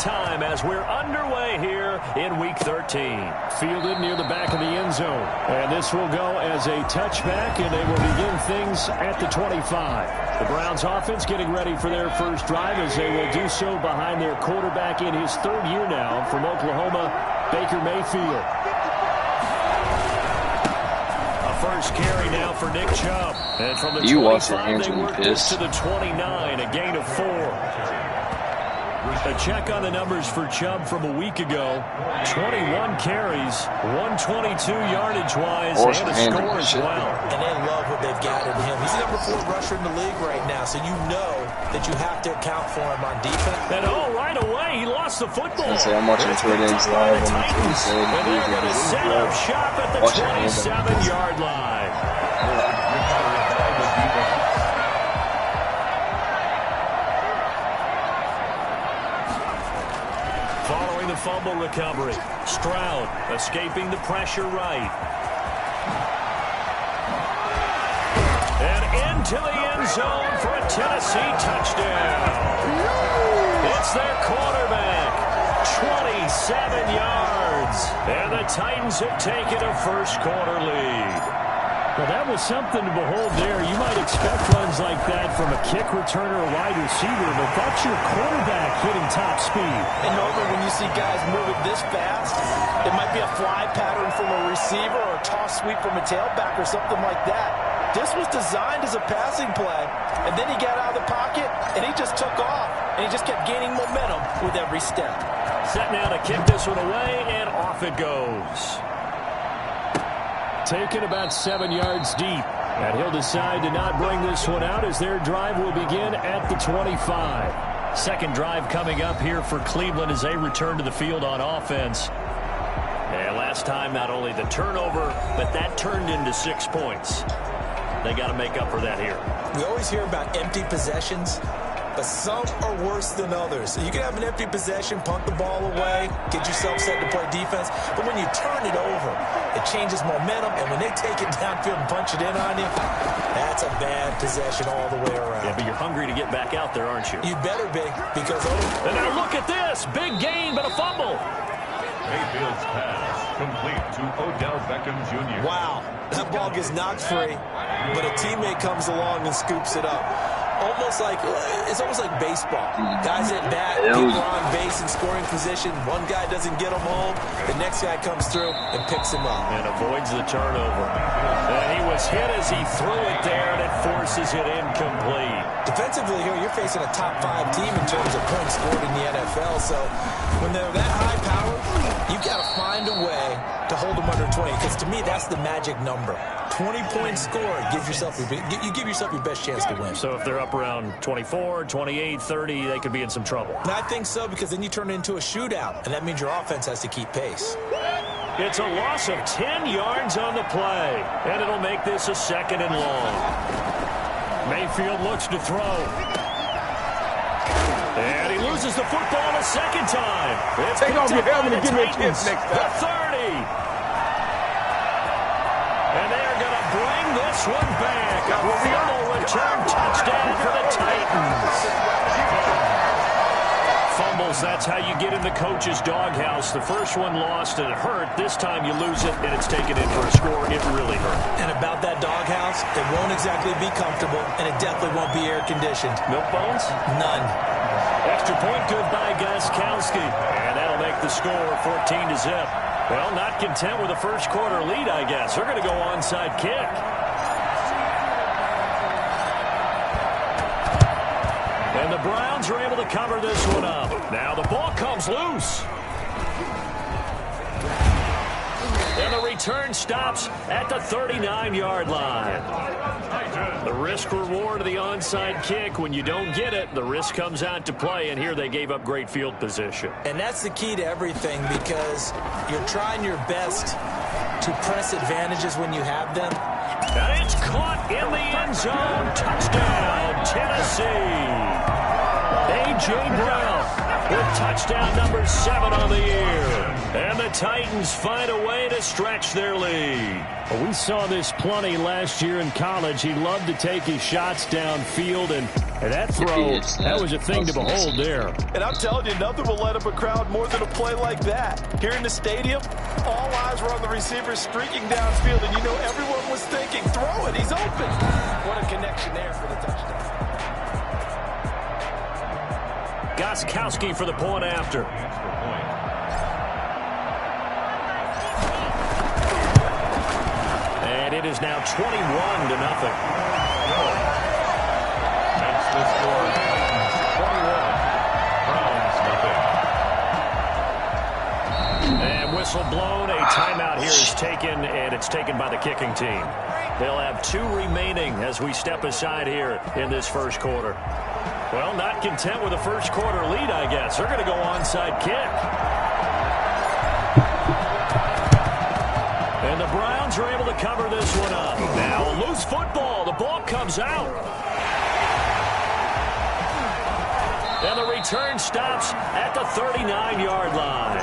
time as we're underway here in Week 13. Fielded near the back of the end zone. And this will go as a touchback, and they will begin things at the 25. The Browns offense getting ready for their first drive as they will do so behind their quarterback in his third year now from Oklahoma, Baker Mayfield. A first carry now for Nick Chubb. And from the 25, they work this to the 29, a gain of 4. A check on the numbers for Chubb from a week ago. 21 carries, 122 yardage-wise, and a score as well. And they love what they've got in him. He's the number 4 rusher in the league right now, so you know that you have to account for him on defense. And right away, he lost the football. I'm watching Twitter live on the Titans. And they're going to set up shop at the 27-yard line. Following the fumble recovery, Stroud escaping the pressure right. And into the end zone for a Tennessee touchdown. It's their quarterback, 27 yards. And the Titans have taken a first-quarter lead. Well, that was something to behold there. You might expect runs like that from a kick returner or wide receiver, but that's your quarterback hitting top speed. And normally when you see guys moving this fast, it might be a fly pattern from a receiver or a toss sweep from a tailback or something like that. This was designed as a passing play, and then he got out of the pocket, and he just took off, and he just kept gaining momentum with every step. Set now to kick this one away, and off it goes. Taken about 7 yards deep. And he'll decide to not bring this one out as their drive will begin at the 25. Second drive coming up here for Cleveland as they return to the field on offense. And last time, not only the turnover, but that turned into 6 points. They got to make up for that here. We always hear about empty possessions, but some are worse than others. You can have an empty possession, punt the ball away, get yourself set to play defense, but when you turn it over, it changes momentum, and when they take it downfield and punch it in on you, that's a bad possession all the way around. Yeah, but you're hungry to get back out there, aren't you? You better be, because... And now look at this. Big gain, but a fumble. Mayfield's pass complete to Odell Beckham Jr. Wow, that ball gets knocked free, but a teammate comes along and scoops it up. It's almost like baseball. Guys at bat, people are on base in scoring position. One guy doesn't get him home. The next guy comes through and picks him up. And avoids the turnover. And he was hit as he threw it there, and it forces it incomplete. Defensively here, you're facing a top 5 team in terms of points scored in the NFL. So when they're that high powered, you've got to find a way to hold them under 20. Because to me, that's the magic number. 20-point score, you give yourself your best chance to win. So if they're up around 24, 28, 30, they could be in some trouble. And I think so, because then you turn it into a shootout, and that means your offense has to keep pace. It's a loss of 10 yards on the play, and it'll make this a second and long. Mayfield looks to throw. And he loses the football a second time. It's take off your helmet and give me a kiss next time. The 30. And they are going to bring this one back. A fumble return touchdown for the Titans. Fumbles, that's how you get in the coach's doghouse. The first one lost and it hurt. This time you lose it and it's taken in for a score. It really hurt. And about that doghouse, it won't exactly be comfortable, and it definitely won't be air-conditioned. Milk bones? None. Extra point good by Gostkowski. And that'll make the score 14-0. Well, not content with a first-quarter lead, I guess. They're going to go onside kick. And the Browns are able to cover this one up. Now the ball comes loose. And the return stops at the 39-yard line. The risk-reward of the onside kick, when you don't get it, the risk comes out to play, and here they gave up great field position. And that's the key to everything, because you're trying your best to press advantages when you have them. And it's caught in the end zone. Touchdown, Tennessee. A.J. Brown with touchdown number 7 on the year. And the Titans find a way to stretch their lead. Well, we saw this plenty last year in college. He loved to take his shots downfield, and that throw, that was a thing to behold there. And I'm telling you, nothing will light up a crowd more than a play like that. Here in the stadium, all eyes were on the receiver streaking downfield, and you know everyone was thinking, throw it, he's open. What a connection there for the touchdown. Gostkowski for the point after. And it is now 21-0. That's the score. 21. Browns, nothing. And whistle blown. A timeout here is taken, and it's taken by the kicking team. They'll have 2 remaining as we step aside here in this first quarter. Well, not content with a first quarter lead, I guess. They're going to go onside kick. And the Browns are able to cover this one up. Now, loose football. The ball comes out. And the return stops at the 39-yard line.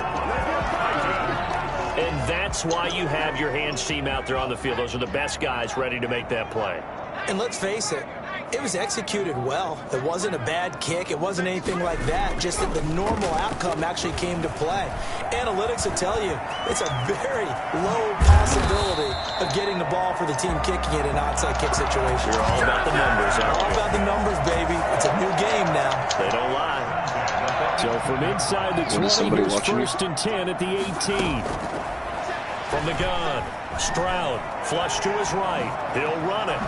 And that's why you have your hands team out there on the field. Those are the best guys ready to make that play. And let's face it, it was executed well. It wasn't a bad kick. It wasn't anything like that. Just that the normal outcome actually came to play. Analytics will tell you it's a very low possibility of getting the ball for the team kicking it in an onside kick situation. You're all about the numbers, aren't you? All about the numbers, baby. It's a new game now. They don't lie. So from inside the 20, here's 1st and 10 at the 18. From the gun, Stroud, flush to his right. He'll run it.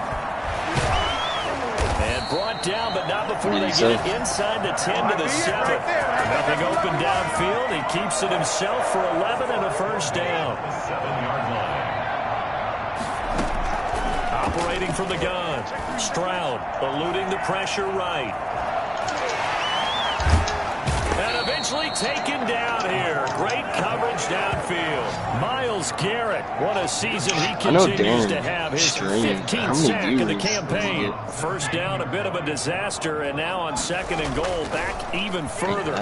And brought down, but not before they get it inside the 10 to the 7. Nothing open downfield. He keeps it himself for 11 and a first down. 7-yard line. Operating from the gun, Stroud eluding the pressure right. And eventually taken down here. Great coverage downfield. Myles Garrett, what a season he continues to have. His 15th sack in the campaign. First down, a bit of a disaster, and now on 2nd and goal, back even further.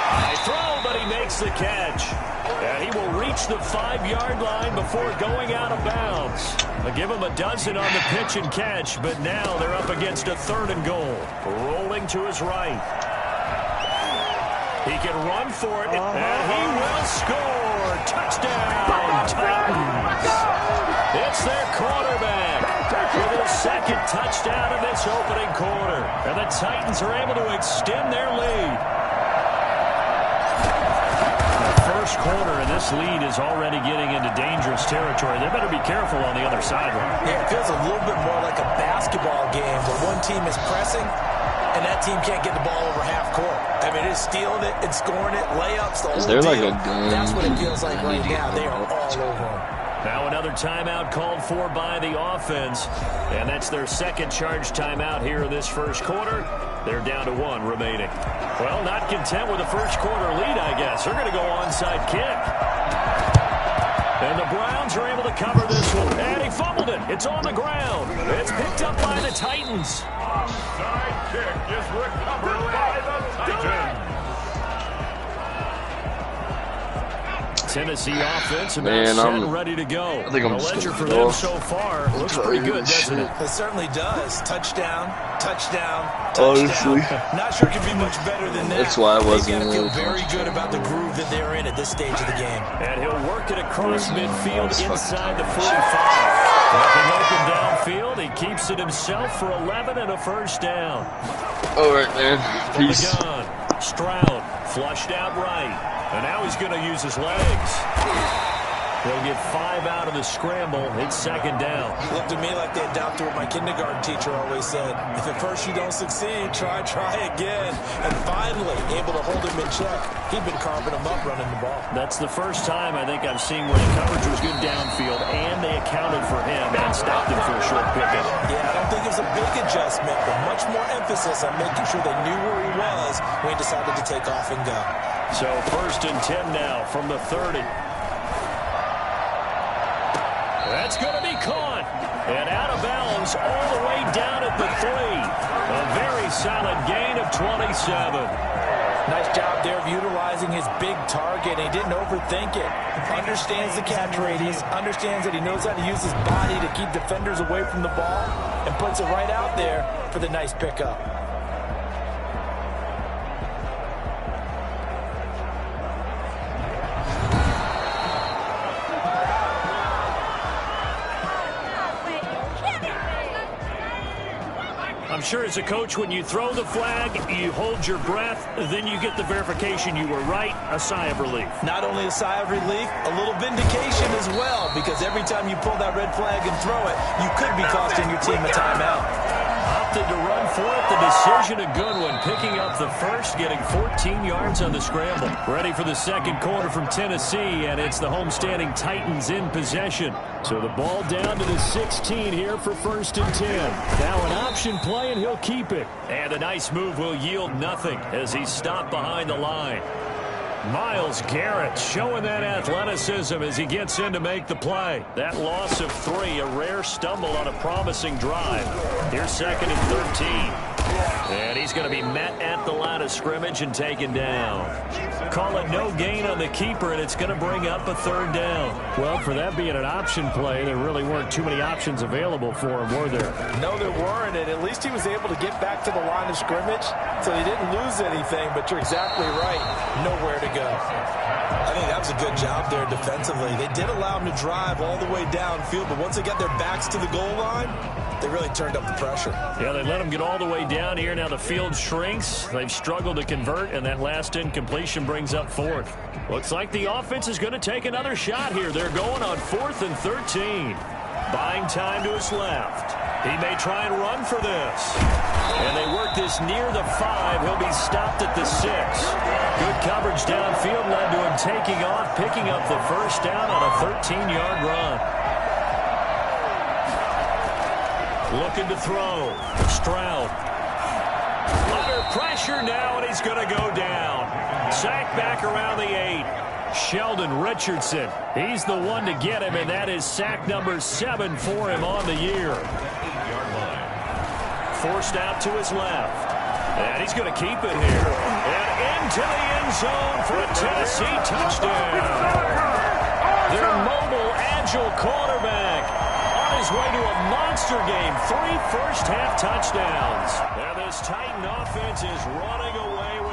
High throw, but he makes the catch. And he will reach the 5-yard line before going out of bounds. They'll give him a dozen on the pitch and catch, but now they're up against a 3rd and goal. Rolling to his right. He can run for it, and he will score. Touchdown, Titans. It's their quarterback with his 2nd touchdown of this opening quarter. And the Titans are able to extend their lead. First quarter, and this lead is already getting into dangerous territory. They better be careful on the other sideline. Yeah, it feels a little bit more like a basketball game where one team is pressing and that team can't get the ball over half court. I mean, it's stealing it, it's scoring it, layups, the whole deal. Like a gun? That's what it feels like right now. They are all over them. Now another timeout called for by the offense, and that's their 2nd charge timeout here in this first quarter. They're down to 1 remaining. Well, not content with the first quarter lead, I guess. They're going to go onside kick. And the Browns are able to cover this one. And he fumbled it. It's on the ground. It's picked up by the Titans. Onside kick is recovered by the Titans. Tennessee offense about set and ready to go. I think I'm the just ledger gonna for go. them so far looks pretty good, doesn't it? It certainly does. Touchdown, touchdown, Honestly. touchdown. Not sure it could be much better than that. That's why I wasn't They really gotta feel very good about the groove that they're in at this stage of the game. And he'll work it across midfield inside the 45. Nothing open downfield. He keeps it himself for 11 and a first down. All right, man. From Peace. the gun, Stroud flushed out right. And now he's going to use his legs. They'll get 5 out of the scramble. It's 2nd down. Looked to me like they adopted what my kindergarten teacher always said. If at first you don't succeed, try again. And finally, able to hold him in check. He'd been carving him up running the ball. That's the first time I think I've seen where the coverage was good downfield, and they accounted for him and stopped him for a short pickup. Yeah, I don't think it was a big adjustment, but much more emphasis on making sure they knew where he was when he decided to take off and go. So 1st and 10 now from the 30. That's going to be caught. And out of bounds all the way down at the 3. A very solid gain of 27. Nice job there of utilizing his big target. He didn't overthink it. Understands the catch radius, understands that he knows how to use his body to keep defenders away from the ball, and puts it right out there for the nice pickup. I'm sure as a coach, when you throw the flag, you hold your breath, then you get the verification you were right, a sigh of relief. Not only a sigh of relief, a little vindication as well, because every time you pull that red flag and throw it, you could be costing your team a timeout. Opted to run for it. The decision a good one. Picking up the first, getting 14 yards on the scramble. Ready for the second quarter from Tennessee, and it's the homestanding Titans in possession. So the ball down to the 16 here for 1st and 10. Now an option play, and he'll keep it. And a nice move will yield nothing as he's stopped behind the line. Myles Garrett showing that athleticism as he gets in to make the play. That loss of 3, a rare stumble on a promising drive. Here's 2nd and 13. And he's going to be met at the line of scrimmage and taken down. Call it no gain on the keeper, and it's going to bring up a 3rd down. Well, for that being an option play, there really weren't too many options available for him, were there? No, there weren't, and at least he was able to get back to the line of scrimmage, so he didn't lose anything, but you're exactly right. Nowhere to go. I think that was a good job there defensively. They did allow him to drive all the way downfield, but once they got their backs to the goal line, they really turned up the pressure. Yeah, they let him get all the way down here. Now the field shrinks. They've struggled to convert, and that last incompletion brings up 4th. Looks like the offense is going to take another shot here. They're going on 4th and 13. Buying time to his left. He may try and run for this. And they work this near the 5. He'll be stopped at the 6. Good coverage downfield led to him taking off, picking up the 1st down on a 13-yard run. Looking to throw. Stroud. Under pressure now, and he's going to go down. Sacked back around the 8. Sheldon Richardson. He's the one to get him, and that is sack number 7 for him on the year. Forced out to his left. And he's going to keep it here. And into the end zone for a Tennessee touchdown. Their mobile, agile quarterback on his way to a monster game. 3 first-half touchdowns. And this Titan offense is running away